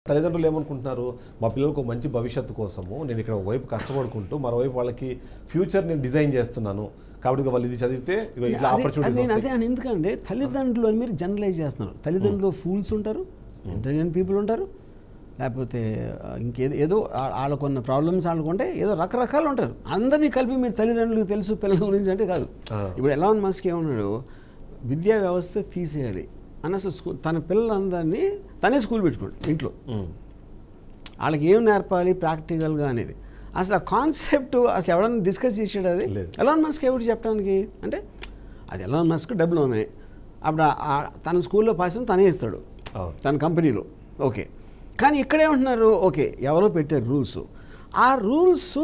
తల్లిదండ్రులు ఏమనుకుంటున్నారు, మా పిల్లలకు మంచి భవిష్యత్తు కోసము నేను ఇక్కడ ఒకవైపు కష్టపడుకుంటూ మరోవైపు వాళ్ళకి ఫ్యూచర్ నేను డిజైన్ చేస్తున్నాను కాబట్టి వాళ్ళు ఇది చదివితే ఇట్లా ఆపర్చునిటీస్. అదే ఎందుకంటే తల్లిదండ్రులు అని మీరు జనరలైజ్ చేస్తున్నారు. తల్లిదండ్రులు ఫూల్స్ ఉంటారు, ఇంటెలిజెంట్ పీపుల్ ఉంటారు, లేకపోతే ఇంకేదో వాళ్ళకున్న ప్రాబ్లమ్స్ వాళ్ళకుంటే ఏదో రకరకాలు ఉంటారు. అందరినీ కలిపి మీరు తల్లిదండ్రులకు తెలుసు పిల్లల గురించి అంటే కాదు. ఇప్పుడు ఎలాన్ మస్క్ ఏమన్నాడు, విద్యా వ్యవస్థ తీసేయాలి అని అసలు తన పిల్లలందరినీ తనే స్కూల్ పెట్టుకోండి ఇంట్లో. వాళ్ళకి ఏం నేర్పాలి ప్రాక్టికల్గా అనేది అసలు ఆ కాన్సెప్ట్ అసలు ఎవడన్నా డిస్కస్ చేసాడు? అది ఎలాన్ మస్క్ ఎవరు చెప్పడానికి? అంటే అది ఎలాన్ మస్క్ డబ్బులు ఉన్నాయి, అప్పుడు తన స్కూల్లో పాస్ తనే ఇస్తాడు తన కంపెనీలో. ఓకే, కానీ ఇక్కడేమంటున్నారు, ఓకే ఎవరో పెట్టారు రూల్స్, ఆ రూల్స్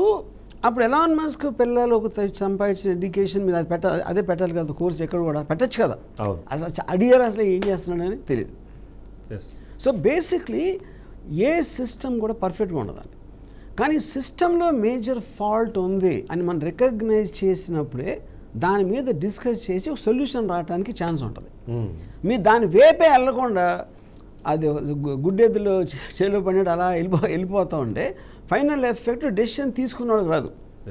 అప్పుడు ఎలాన్ మస్క్ పిల్లలకు సంపాదించిన ఎడ్యుకేషన్ మీరు అదే పెట్టాలి కదా, కోర్స్ ఎక్కడ కూడా పెట్టచ్చు కదా. అసలు అడిగారు అసలు ఏం చేస్తున్నాడని తెలియదు. సో బేసిక్లీ ఏ సిస్టమ్ కూడా పర్ఫెక్ట్గా ఉండదండి, కానీ సిస్టంలో మేజర్ ఫాల్ట్ ఉంది అని మనం రికగ్నైజ్ చేసినప్పుడే దాని మీద డిస్కస్ చేసి ఒక సొల్యూషన్ రావడానికి ఛాన్స్ ఉంటుంది. మీరు దాని వేపే వెళ్ళకుండా అది గుడ్డెద్దులో చేలో పడినట్టు అలా వెళ్ళిపోతూ ఉంటే ఫైనల్ ఎఫెక్ట్ డెసిషన్ తీసుకున్నవాడు రాదు,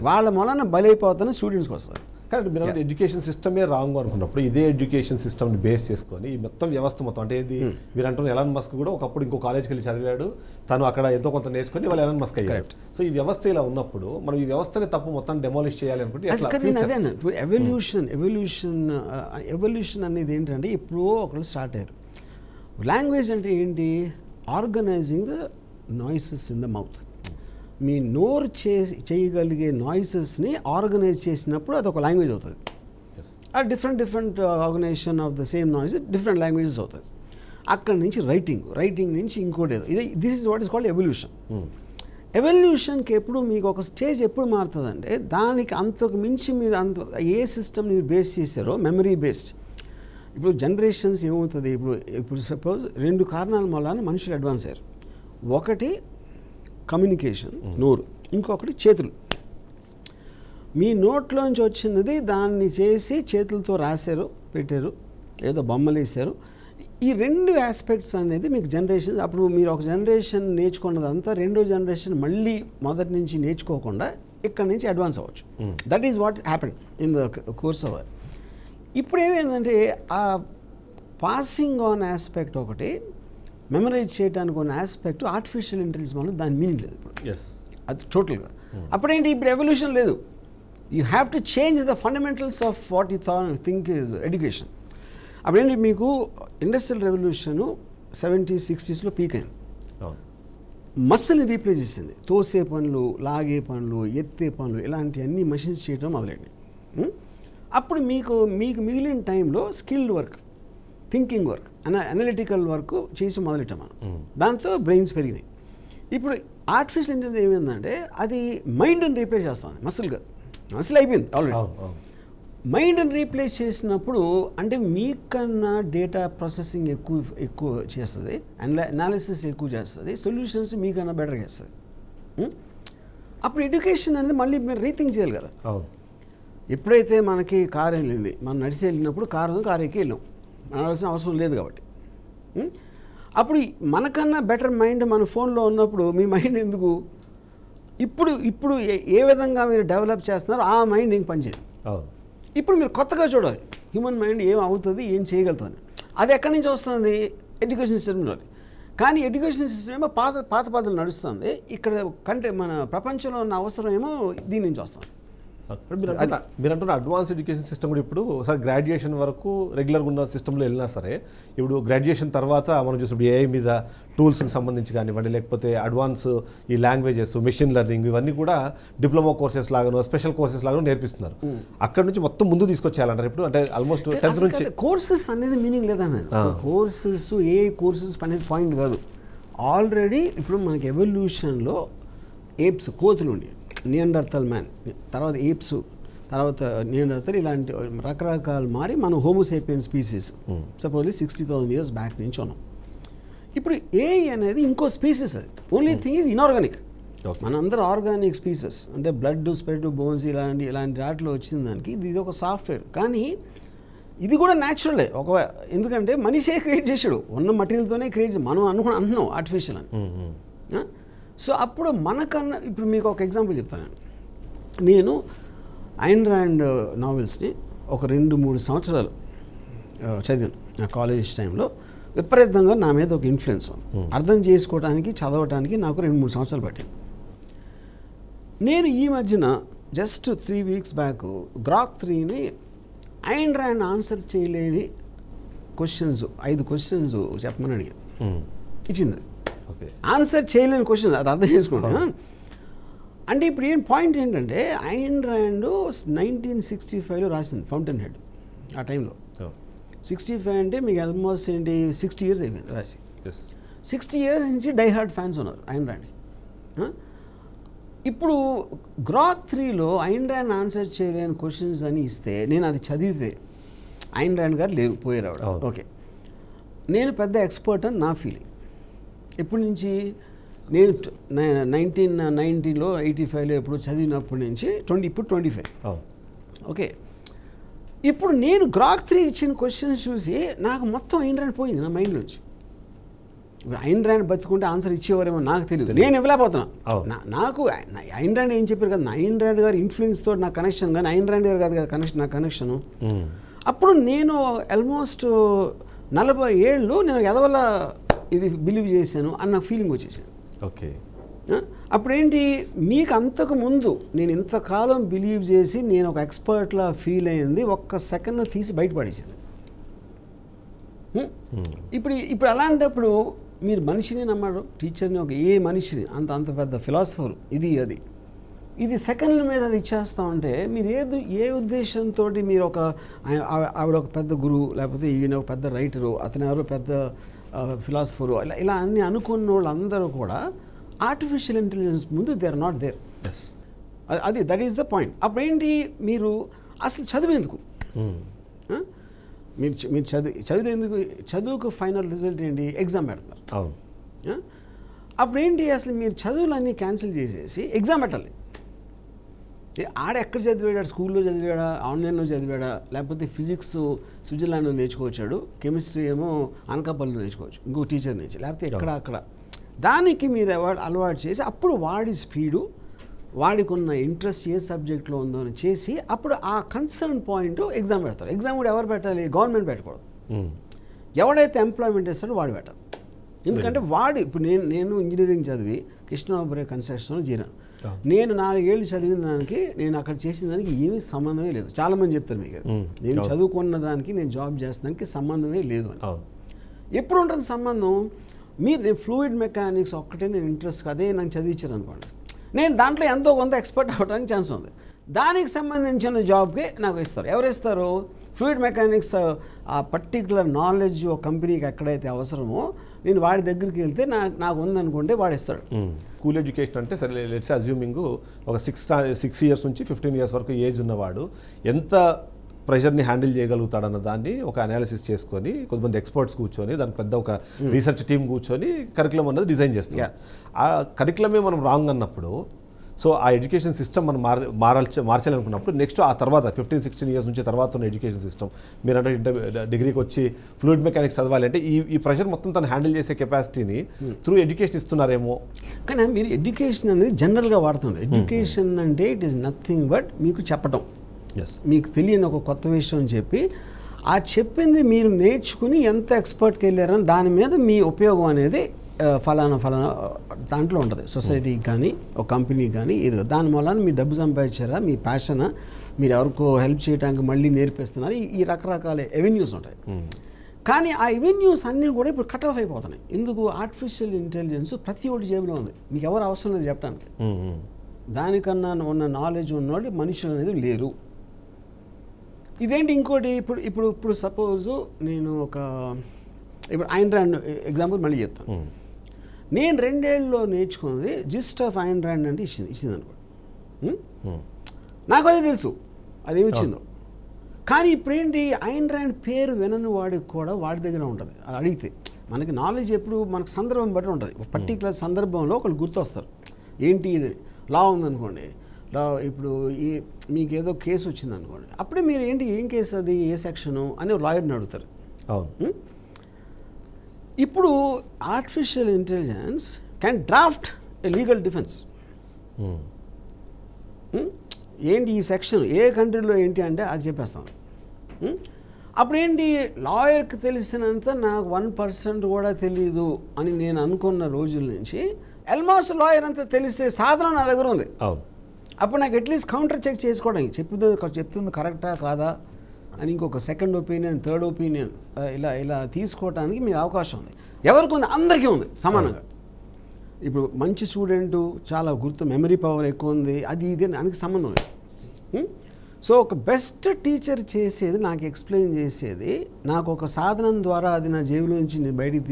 వాళ్ళ మూలన బలైపోతున్న స్టూడెంట్స్కి వస్తారు. కానీ మీరు ఎడ్యుకేషన్ సిస్టమే రాంగ్ అనుకున్నప్పుడు ఇదే ఎడ్యుకేషన్ సిస్టమ్ని బేస్ చేసుకొని ఈ మొత్తం వ్యవస్థ మొత్తం అంటే ఇది మీరు అంటున్న ఎలాన్ మస్క్ కూడా ఒకప్పుడు ఇంకో కాలేజ్కి వెళ్ళి చదివాడు, తను అక్కడ ఎంతో కొంత నేర్చుకొని వాళ్ళు ఎలాన్ మస్క్ అయ్యారు. సో ఈ వ్యవస్థ ఇలా ఉన్నప్పుడు మనం ఈ వ్యవస్థని తప్పు మొత్తం డెమాలిష్ చేయాలి అనుకుంటే అదే అన్న ఎవల్యూషన్ అనేది ఏంటంటే ఇప్పుడు ఒకళ్ళు స్టార్ట్ అయ్యారు. లాంగ్వేజ్ అంటే ఏంటి? Organising the noises in the mouth. మీ నోరు చేయగలిగే నాయిసెస్ని ఆర్గనైజ్ చేసినప్పుడు అది ఒక లాంగ్వేజ్ అవుతుంది. ఆ different organisation of the same noise different languages అవుతుంది. అక్కడి నుంచి రైటింగ్ నుంచి ఇంకోటి ఏదో ఇది this is what is called evolution. ఎవల్యూషన్కి ఎప్పుడు మీకు ఒక స్టేజ్ ఎప్పుడు మారుతుందంటే దానికి అంతకు మించి మీరు ఏ సిస్టమ్ మీరు బేస్ చేశారో మెమరీ బేస్డ్. ఇప్పుడు జనరేషన్స్ ఏమవుతుంది, ఇప్పుడు సపోజ్ 2 కారణాల వల్ల మనుషులు అడ్వాన్స్ అయ్యారు. ఒకటి కమ్యూనికేషన్, నోరు, ఇంకొకటి చేతులు. మీ నోట్లోంచి వచ్చినది దాన్ని చేసి చేతులతో రాశారు, పెట్టారు, ఏదో బొమ్మలు వేశారు. ఈ 2 ఆస్పెక్ట్స్ అనేది మీకు జనరేషన్. అప్పుడు మీరు ఒక జనరేషన్ నేర్చుకున్నదంతా రెండో జనరేషన్ మళ్ళీ మొదటి నుంచి నేర్చుకోకుండా ఇక్కడ నుంచి అడ్వాన్స్ అవ్వచ్చు. That is what happen in the course of. ఇప్పుడు ఏమైందంటే ఆ పాసింగ్ ఆన్ ఆస్పెక్ట్ ఒకటి, మెమరైజ్ చేయడానికి ఉన్న ఆస్పెక్ట్ ఆర్టిఫిషియల్ ఇంటెలిజెన్స్ వల్ల దాని మీనింగ్ లేదు ఇప్పుడు. అది టోటల్గా. అప్పుడేంటి, ఇప్పుడు ఎవల్యూషన్ లేదు. You have to change the fundamentals of what you think is education. అప్పుడేంటి, మీకు ఇండస్ట్రియల్ రెవల్యూషన్ 70s, 60sలో పీక్ అయింది. మస్సుల్ని రీప్లేస్ చేసింది. తోసే పనులు, లాగే పనులు, ఎత్తే పనులు, ఇలాంటివన్నీ మషిన్స్ చేయడం మొదలైంది. అప్పుడు మీకు మిగిలిన టైంలో skilled work, thinking work, analytical work చేసి మొదలెట్టాం మనం. దాంతో బ్రెయిన్స్ పెరిగినాయి. ఇప్పుడు ఆర్టిఫిషియల్ ఇంటెలిజెన్స్ ఏమైందంటే అది మైండ్ని రీప్లేస్ చేస్తుంది. మసిల్ అయిపోయింది ఆల్రెడీ. మైండ్ని రీప్లేస్ చేసినప్పుడు అంటే మీకన్నా డేటా ప్రాసెసింగ్ ఎక్కువ చేస్తుంది, అనాలిసిస్ ఎక్కువ చేస్తుంది, సొల్యూషన్స్ మీకన్నా బెటర్ చేస్తుంది. అప్పుడు ఎడ్యుకేషన్ అనేది మళ్ళీ మీరు రీథింక్ చేయాలి కదా. ఎప్పుడైతే మనకి కారు వెళ్ళింది, మనం నడిచి వెళ్ళినప్పుడు కారు ఎక్కి వెళ్ళాం, నడవాల్సిన అవసరం లేదు కాబట్టి. అప్పుడు మనకన్నా బెటర్ మైండ్ మన ఫోన్లో ఉన్నప్పుడు మీ మైండ్ ఎందుకు ఇప్పుడు ఏ విధంగా మీరు డెవలప్ చేస్తున్నారో ఆ మైండ్ ఇంక పనిచేయదు. ఇప్పుడు మీరు కొత్తగా చూడాలి హ్యూమన్ మైండ్ ఏం అవుతుంది, ఏం చేయగలుగుతుంది. అది ఎక్కడి నుంచి వస్తుంది? ఎడ్యుకేషన్ సిస్టంలో. కానీ ఎడ్యుకేషన్ సిస్టమ్ ఏమో పాత పద్ధతులు నడుస్తుంది. ఇక్కడ మన ప్రపంచంలో ఉన్న అవసరం ఏమో దీని నుంచి వస్తుంది. మీరు అంటున్న అడ్వాన్స్ ఎడ్యుకేషన్ సిస్టమ్ కూడా ఇప్పుడు ఒకసారి గ్రాడ్యుయేషన్ వరకు రెగ్యులర్గా ఉన్న సిస్టంలో వెళ్ళినా సరే ఇప్పుడు గ్రాడ్యుయేషన్ తర్వాత మనం చూసినప్పుడు ఏఐ మీద టూల్స్కి సంబంధించి కానివ్వండి, లేకపోతే అడ్వాన్స్ ఈ లాంగ్వేజెస్, మెషిన్ లెర్నింగ్, ఇవన్నీ కూడా డిప్లొమా కోర్సెస్ లాగానో స్పెషల్ కోర్సెస్ లాగానో నేర్పిస్తున్నారు. అక్కడ నుంచి మొత్తం ముందు తీసుకొచ్చేయాలంటారు ఇప్పుడు. అంటే ఆల్మోస్ట్ 10th నుంచి కోర్సెస్ అనేది మీనింగ్ లేదన్న. కోర్సెస్ ఏ కోర్సెస్ అనేది పాయింట్ కాదు. ఆల్రెడీ ఇప్పుడు మనకి ఎవల్యూషన్లో ఏప్స్, కోతులు ఉండి, నియాండర్తల్ మ్యాన్, తర్వాత ఏప్స్, తర్వాత నియాండర్తల్, ఇలాంటి రకరకాలు మారి మనం homo sapien species supposedly 60,000 years back నుంచి ఉన్నాం. ఇప్పుడు ఏఐ అనేది ఇంకో స్పీసీస్. అది ఓన్లీ థింగ్ ఈజ్ ఇన్ఆర్గానిక్. మనందరూ ఆర్గానిక్ స్పీసెస్ అంటే బ్లడ్, స్వెట్, బోన్స్ ఇలాంటి వాటిలో వచ్చిన దానికి ఇది ఒక సాఫ్ట్వేర్. కానీ ఇది కూడా న్యాచురలే ఎందుకంటే మనిషే క్రియేట్ చేసాడు, ఉన్న మటీరియల్తోనే క్రియేట్ చేసి మనం అంటున్నాం ఆర్టిఫిషియల్ అని. సో అప్పుడు మనకన్నా ఇప్పుడు మీకు ఒక ఎగ్జాంపుల్ చెప్తాను. నేను ఐన్ ర్యాండ్ నావెల్స్ని ఒక 2-3 సంవత్సరాలు చదివాను నా కాలేజ్ టైంలో. విపరీతంగా నా మీద ఒక ఇన్ఫ్లుయెన్స్ అర్థం చేసుకోవడానికి చదవడానికి నాకు 2-3 సంవత్సరాలు పట్టింది. నేను ఈ మధ్యన జస్ట్ 3 వీక్స్ బ్యాక్ గ్రాక్ 3ని ఐన్ ర్యాండ్ ఆన్సర్ చేయలేని క్వశ్చన్స్ 5 క్వశ్చన్స్ చెప్పమని అడిగాను. ఇచ్చింది. ఆన్సర్ చేయలేని క్వశ్చన్, అది అర్థం చేసుకోండి. అంటే ఇప్పుడు పాయింట్ ఏంటంటే ఐన్ ర్యాండ్ 1965లో రాసింది ఫౌంటైన్ హెడ్. ఆ టైంలో 65 అంటే మీకు ఆల్మోస్ట్ 60 years అయిపోయింది రాసి. 60 years నుంచి డై హార్డ్ ఫ్యాన్స్ ఉన్నారు ఐన్ ర్యాండ్. ఇప్పుడు గ్రాక్ 3లో ఐన్ ర్యాండ్ ఆన్సర్ చేయలేని క్వశ్చన్స్ అని ఇస్తే నేను అది చదివితే ఐన్ ర్యాండ్ గారు లేరు, పోయారు ఆవిడ. ఓకే, నేను పెద్ద ఎక్స్పర్ట్ అని నా ఫీలింగ్. ఎప్పటి నుంచి నేను 1990లో 85లో ఎప్పుడు చదివినప్పటి నుంచి ఇప్పుడు 25. ఓకే, ఇప్పుడు నేను గ్రాక్ 3 ఇచ్చిన క్వశ్చన్స్ చూసి నాకు మొత్తం ఐన్ ర్యాండ్ పోయింది నా మైండ్ నుంచి. ఐన్ ర్యాండ్ బతుకుంటే ఆన్సర్ ఇచ్చేవారేమో నాకు తెలియదు, నేను ఇవ్వలేకపోతున్నా. నాకు ఐన్ ర్యాండ్ ఏం చెప్పారు కదా, ఐన్ ర్యాండ్ గారు ఇన్ఫ్లుయెన్స్ తోటి నాకు కనెక్షన్, కానీ ఐన్ ర్యాండ్ గారు కాదు కదా కనెక్షన్, నా కనెక్షను. అప్పుడు నేను ఆల్మోస్ట్ 40 ఏళ్ళు నేను ఎదవల్ల ఇది బిలీవ్ చేశాను అన్న ఫీలింగ్ వచ్చేసింది. ఓకే, అప్పుడేంటి, మీకు అంతకు ముందు నేను ఇంతకాలం బిలీవ్ చేసి నేను ఒక ఎక్స్పర్ట్లా ఫీల్ అయింది ఒక్క సెకండ్ తీసి బయటపడేసింది. ఇప్పుడు అలాంటప్పుడు మీరు మనిషిని నమ్మడం, టీచర్ని, ఏ మనిషిని అంత పెద్ద ఫిలాసఫర్ ఇది సెకండ్ల మీద అది ఇచ్చేస్తా ఉంటే మీరు ఏ ఉద్దేశంతో మీరు ఆవిడ ఒక పెద్ద గురువు, లేకపోతే ఈయన ఒక పెద్ద రైటరు, అతను ఎవరో పెద్ద ఫిలాసఫరు, ఇలా అన్ని అనుకున్న వాళ్ళందరూ కూడా ఆర్టిఫిషియల్ ఇంటెలిజెన్స్ ముందు they are not there. That is the point. అప్పుడేంటి, మీరు అసలు చదివేందుకు మీరు చదివేందుకు, చదువుకు ఫైనల్ రిజల్ట్ ఏంటి, ఎగ్జామ్ పెడతారు. అప్పుడేంటి, అసలు మీరు చదువులన్నీ క్యాన్సిల్ చేసేసి ఎగ్జామ్ పెట్టాలి. ఆడ ఎక్కడ చదివాడా, స్కూల్లో చదివాడా, ఆన్లైన్లో చదివాడా, లేకపోతే ఫిజిక్స్ స్విట్జర్లాండ్లో నేర్చుకోవచ్చాడు, కెమిస్ట్రీ ఏమో అనకాపల్లిలో నేర్చుకోవచ్చు ఇంకో టీచర్ నుంచి, లేకపోతే అక్కడ దానికి మీరు అలవాటు చేసి అప్పుడు వాడి స్పీడు, వాడికి ఉన్న ఇంట్రెస్ట్ ఏ సబ్జెక్ట్లో ఉందో అని చేసి అప్పుడు ఆ కన్సర్న్ పాయింట్ ఎగ్జామ్ పెడతారు. ఎగ్జామ్ కూడా ఎవరు పెట్టాలి, గవర్నమెంట్ పెట్టకూడదు. ఎవడైతే ఎంప్లాయ్మెంట్ ఇస్తాడో వాడు పెట్టాలి. ఎందుకంటే ఇప్పుడు నేను ఇంజనీరింగ్ చదివి కృష్ణాపురం కన్స్ట్రక్షన్లో చేరాను. నేను 4 ఏళ్ళు చదివిన దానికి నేను అక్కడ చేసిన దానికి ఏమీ సంబంధమే లేదు. చాలామంది చెప్తారు మీకు, నేను చదువుకున్న దానికి నేను జాబ్ చేసేదానికి సంబంధమే లేదు అని. ఎప్పుడు ఉంటుంది సంబంధం, నేను ఫ్లూయిడ్ మెకానిక్స్ ఒక్కటే నేను ఇంట్రెస్ట్, అదే నాకు చదివించారు అనుకోండి, నేను దాంట్లో ఎంతో కొంత ఎక్స్పర్ట్ అవ్వడానికి ఛాన్స్ ఉంది. దానికి సంబంధించిన జాబ్కి నాకు ఇస్తారు. ఎవరు ఇస్తారు, ఫ్లూయిడ్ మెకానిక్స్ ఆ పర్టికులర్ నాలెడ్జ్ ఒక కంపెనీకి ఎక్కడైతే అవసరమో నేను వాడి దగ్గరికి వెళ్తే నాకు ఉందనుకుంటే వాడు ఇస్తాడు. స్కూల్ ఎడ్యుకేషన్ అంటే సరే, లెట్స్ అజ్యూమింగ్ ఒక 6 years నుంచి 15 years వరకు ఏజ్ ఉన్నవాడు ఎంత ప్రెషర్ని హ్యాండిల్ చేయగలుగుతాడన్న దాన్ని ఒక అనాలిసిస్ చేసుకొని కొంతమంది ఎక్స్పర్ట్స్ కూర్చొని దానికి పెద్ద ఒక రీసెర్చ్ టీం కూర్చొని కరికులం అన్నది డిజైన్ చేస్తుంది. ఆ కరికులమే మనం రాంగ్ అన్నప్పుడు, సో ఆ ఎడ్యుకేషన్ సిస్టమ్ మనం మార్చాలనుకున్నప్పుడు నెక్స్ట్ ఆ తర్వాత 15-16 years నుంచి తర్వాత ఉన్న ఎడ్యుకేషన్ సిస్టమ్, మీరంటే డిగ్రీకి వచ్చి ఫ్లూయిడ్ మెకానిక్స్ చదవాలి అంటే ఈ ప్రెషర్ మొత్తం తను హ్యాండిల్ చేసే కెపాసిటీని త్రూ ఎడ్యుకేషన్ ఇస్తున్నారేమో. కానీ మీరు ఎడ్యుకేషన్ అనేది జనరల్గా వాడుతున్నారు. ఎడ్యుకేషన్ అంటే ఇట్ ఈస్ నథింగ్ బట్ మీకు చెప్పటం, మీకు తెలియని ఒక కొత్త విషయం చెప్పి ఆ చెప్పింది మీరు నేర్చుకుని ఎంత ఎక్స్పర్ట్కి వెళ్ళారని దాని మీద మీ ఉపయోగం అనేది ఫలానా దాంట్లో ఉంటుంది. సొసైటీకి కానీ ఒక కంపెనీకి కానీ ఇది దాని మూలాన మీరు డబ్బు సంపాదించారా, మీ ప్యాషన్, మీరు ఎవరికో హెల్ప్ చేయడానికి మళ్ళీ నేర్పిస్తున్నారు, ఈ రకరకాల ఎవెన్యూస్ ఉంటాయి. కానీ ఆ ఎవెన్యూస్ అన్నీ కూడా ఇప్పుడు కట్ ఆఫ్ అయిపోతున్నాయి. ఎందుకు, ఆర్టిఫిషియల్ ఇంటెలిజెన్స్ ప్రతి ఒక్కటి జేబులో ఉంది, మీకు ఎవరు అవసరం లేదు చెప్పడానికి. దానికన్నా ఉన్న నాలెడ్జ్ ఉన్నవాళ్ళు మనుషులు అనేది లేరు. ఇదేంటి ఇంకోటి, ఇప్పుడు సపోజు నేను ఇప్పుడు ఐన్ ర్యాండ్ ఎగ్జాంపుల్ మళ్ళీ చెప్తాను. నేను 2 ఏళ్ళలో నేర్చుకున్నది జిస్ట్ ఆఫ్ ఐన్ ర్యాండ్ అంటే ఇచ్చింది అనుకోండి, నాకు అదే తెలుసు అదేమి ఇచ్చిందో. కానీ ఇప్పుడేంటి, ఐన్ ర్యాండ్ పేరు వినని వాడికి కూడా వాడి దగ్గర ఉంటుంది. అడిగితే మనకి నాలెడ్జ్ ఎప్పుడు మనకు సందర్భం బట్టి ఉంటుంది. పర్టికులర్ సందర్భంలో ఒకళ్ళు గుర్తొస్తారు, ఏంటి ఇది లా ఉందనుకోండి, ఇప్పుడు మీకు ఏదో కేసు వచ్చింది అనుకోండి, అప్పుడే మీరు ఏంటి ఏం కేసు అది, ఏ సెక్షను అని లాయర్ని అడుగుతారు. అవును. ఇప్పుడు artificial intelligence can draft a legal defence. ఏంటి ఈ సెక్షన్ ఏ కంట్రీలో ఏంటి అంటే అది చెప్పేస్తాం. అప్పుడేంటి లాయర్కి తెలిసినంత నాకు 1% కూడా తెలీదు అని నేను అనుకున్న రోజుల నుంచి ఆల్మోస్ట్ లాయర్ అంతా తెలిసే సాధన నా దగ్గర ఉంది. అవును. అప్పుడు నాకు అట్లీస్ట్ కౌంటర్ చెక్ చేసుకోవడానికి చెప్తుంది కరెక్టా కాదా అని ఇంకొక సెకండ్ ఒపీనియన్, థర్డ్ ఒపీనియన్ ఇలా తీసుకోవడానికి మీకు అవకాశం ఉంది. ఎవరికి ఉంది? అందరికీ ఉంది సమానంగా. ఇప్పుడు మంచి స్టూడెంటు చాలా మెమరీ పవర్ ఎక్కువ ఉంది, అది ఇది దానికి సంబంధం లేదు. సో ఒక బెస్ట్ టీచర్ చేసేది, నాకు ఎక్స్ప్లెయిన్ చేసేది, నాకు ఒక సాధనం ద్వారా అది నా జేబులో నుంచి నేను బయటికి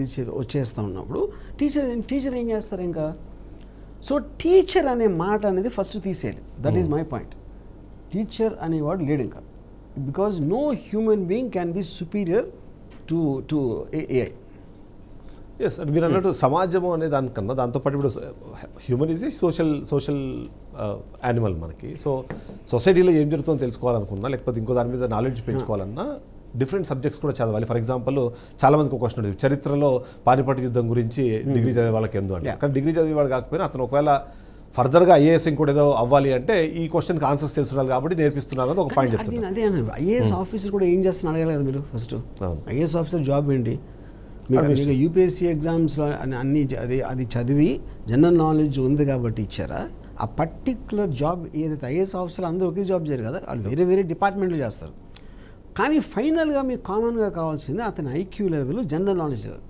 వచ్చేస్తూ ఉన్నప్పుడు టీచర్ ఏం చేస్తారు ఇంకా? సో టీచర్ అనే మాట అనేది ఫస్ట్ తీసేయాలి. That is my point. Teacher అనేవాడు లేడు ఇంకా. Because no human being can be superior to AI. Yes, అంటే మీరు అన్నట్టు సమాజము అనే దానికన్నా దాంతోపాటు ఇప్పుడు హ్యూమన్ ఈజ్ సోషల్ యానిమల్ మనకి. సో సొసైటీలో ఏం జరుగుతుందో తెలుసుకోవాలనుకున్నా, లేకపోతే ఇంకో దాని మీద నాలెడ్జ్ పెంచుకోవాలన్నా డిఫరెంట్ సబ్జెక్ట్స్ కూడా చదవాలి. ఫర్ ఎగ్జాంపుల్ చాలా మందికి ఒక క్వశ్చన్ ఉంటుంది, చరిత్రలో పానిపట్టు యుద్ధం గురించి డిగ్రీ చదివే వాళ్ళకి ఎందు అంటే, కానీ డిగ్రీ చదివేవాడు కాకపోయినా అతను ఒకవేళ ఫర్దర్గా ఐఏఎస్ ఇంకోటి ఏదో అవ్వాలి అంటే ఈ క్వశ్చన్కి ఆన్సర్స్ తెలుస్తున్నారు కాబట్టి నేర్పిస్తున్నారు అని ఒక పాయింట్ చెప్తున్నారు. అదే ఐఏఎస్ ఆఫీసర్ కూడా ఏం చేస్తున్నా అడగాలి కదా మీరు ఫస్ట్. ఐఏఎస్ ఆఫీసర్ జాబ్ ఏంటి? మీకు యూపీఎస్సీ ఎగ్జామ్స్లో అన్ని అది చదివి జనరల్ నాలెడ్జ్ ఉంది కాబట్టి ఇచ్చారా? ఆ పర్టిక్యులర్ జాబ్ ఏదైతే ఐఏఎస్ ఆఫీసర్ అందరూ ఒకే జాబ్ చేయరు కదా, వాళ్ళు వేరే వేరే డిపార్ట్మెంట్లో చేస్తారు. కానీ ఫైనల్గా మీకు కామన్గా కావాల్సింది అతని IQ level, general knowledge level.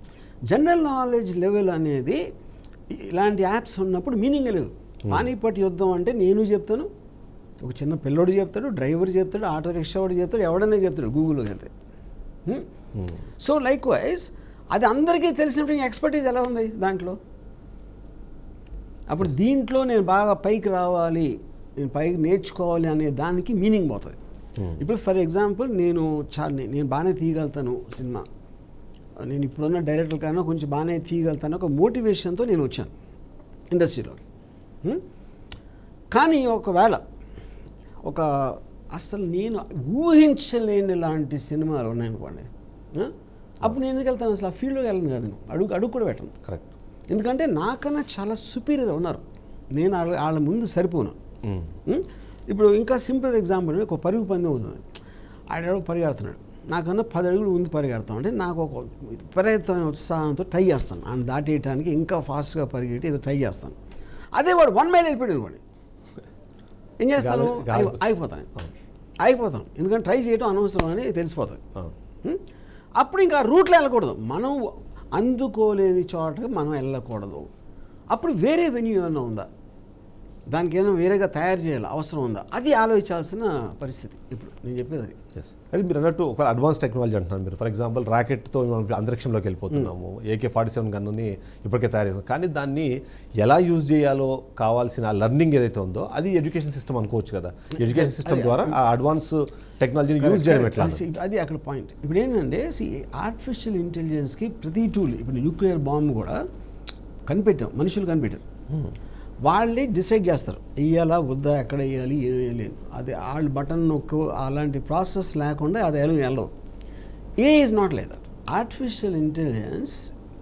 General knowledge level అనేది ఇలాంటి యాప్స్ ఉన్నప్పుడు మీనింగ్ లేదు. పానీపట్ యుద్ధం అంటే నేను చెప్తాను, ఒక చిన్న పిల్లోడు చెప్తాడు, డ్రైవర్ చెప్తాడు, ఆటో రిక్షా వాడు చెప్తాడు, ఎవడన్నా చెప్తాడు గూగుల్లోకి వెళ్తే. సో లైక్ వైజ్ అది అందరికీ తెలిసినప్పుడు ఎక్స్పర్టీజ్ ఎలా ఉంది దాంట్లో? అప్పుడు దీంట్లో నేను బాగా పైకి రావాలి, నేను పైకి నేర్చుకోవాలి అనే దానికి మీనింగ్ పోతుంది. ఇప్పుడు ఫర్ ఎగ్జాంపుల్ నేను బాగానే తీయగలుగుతాను సినిమా, నేను ఇప్పుడున్న డైరెక్టర్ కన్నా కొంచెం బాగానే తీయగలుగుతాను ఒక మోటివేషన్తో నేను వచ్చాను ఇండస్ట్రీలోకి. కానీ ఒకవేళ అసలు నేను ఊహించలేని లాంటి సినిమాలు ఉన్నాయనుకోండి, అప్పుడు నేను ఎందుకు వెళ్తాను? అసలు ఆ ఫీల్డ్లోకి వెళ్ళను కదా, నేను అడుగు కూడా పెట్టను. కరెక్ట్. ఎందుకంటే నాకన్నా చాలా సుపీరియర్ ఉన్నారు, నేను వాళ్ళ ముందు సరిపోను. ఇప్పుడు ఇంకా సింపుల్ ఎగ్జాంపుల్, ఒక పరుగు పందెం అవుతుంది, ఆడేవాడు పరిగెడుతున్నాడు, నాకన్నా 10 అడుగులు ముందు పరిగెడతాం అంటే నాకు ఒక విపరీతమైన ఉత్సాహంతో ట్రై చేస్తాను ఆయన దాటేయడానికి, ఇంకా ఫాస్ట్గా పరిగెట్టి ఏదో ట్రై చేస్తాను. అదే వాడు 1 మైల్ వెళ్ళిపోయాడు అనుకోండి, ఏం చేస్తాను? ఆగిపోతాను. ఎందుకంటే ట్రై చేయడం అనవసరం అని తెలిసిపోతుంది. అప్పుడు ఇంకా రూట్లో వెళ్ళకూడదు, మనం అందుకోలేని చోటకి మనం వెళ్ళకూడదు. అప్పుడు వేరే వెన్యూ ఏమైనా ఉందా, దానికి ఏమైనా వేరేగా తయారు చేయాలి, అవసరం ఉందా, అది ఆలోచించాల్సిన పరిస్థితి ఇప్పుడు నేను చెప్పేది అది. అది మీరు అన్నట్టు ఒక అడ్వాన్స్ టెక్నాలజీ అంటున్నారు మీరు. ఫర్ ఎగ్జాంపుల్ రాకెట్తో మనం అంతరిక్షంలోకి వెళ్ళిపోతున్నాము, AK-47 గన్నుని ఇప్పటికే తయారు చేస్తాం, కానీ దాన్ని ఎలా యూజ్ చేయాలో కావాల్సిన లెర్నింగ్ ఏదైతే ఉందో అది ఎడ్యుకేషన్ సిస్టమ్ అనుకోవచ్చు కదా. ఎడ్యుకేషన్ సిస్టమ్ ద్వారా ఆ అడ్వాన్స్ టెక్నాలజీని యూజ్ చేయడం ఎట్లా? అది అక్కడ పాయింట్. ఇప్పుడు ఏంటంటే ఆర్టిఫిషియల్ ఇంటెలిజెన్స్కి ప్రతి టూల్, ఇప్పుడు న్యూక్లియర్ బాంబు కూడా కనిపెట్టాం, మనుషులు కనిపెట్టారు, వాళ్ళే డిసైడ్ చేస్తారు వేయాలా వద్దా, ఎక్కడ వేయాలి, ఏం వేయాలి. అది వాళ్ళు బటన్ నొక్కు అలాంటి ప్రాసెస్ లేకుండా అది వెళ్ళవు. A is not like that. Artificial intelligence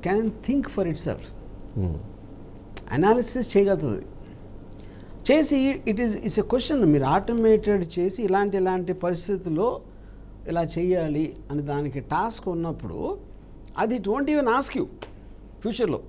can think for itself, analysis చేయగలుగుతుంది. చేసి ఇట్స్ ఎ క్వశ్చన్, మీరు ఆటోమేటెడ్ చేసి ఇలాంటి పరిస్థితుల్లో ఇలా చేయాలి అని దానికి టాస్క్ ఉన్నప్పుడు అది 20 ఈవెన్ ఆస్క్ యూ ఫ్యూచర్లో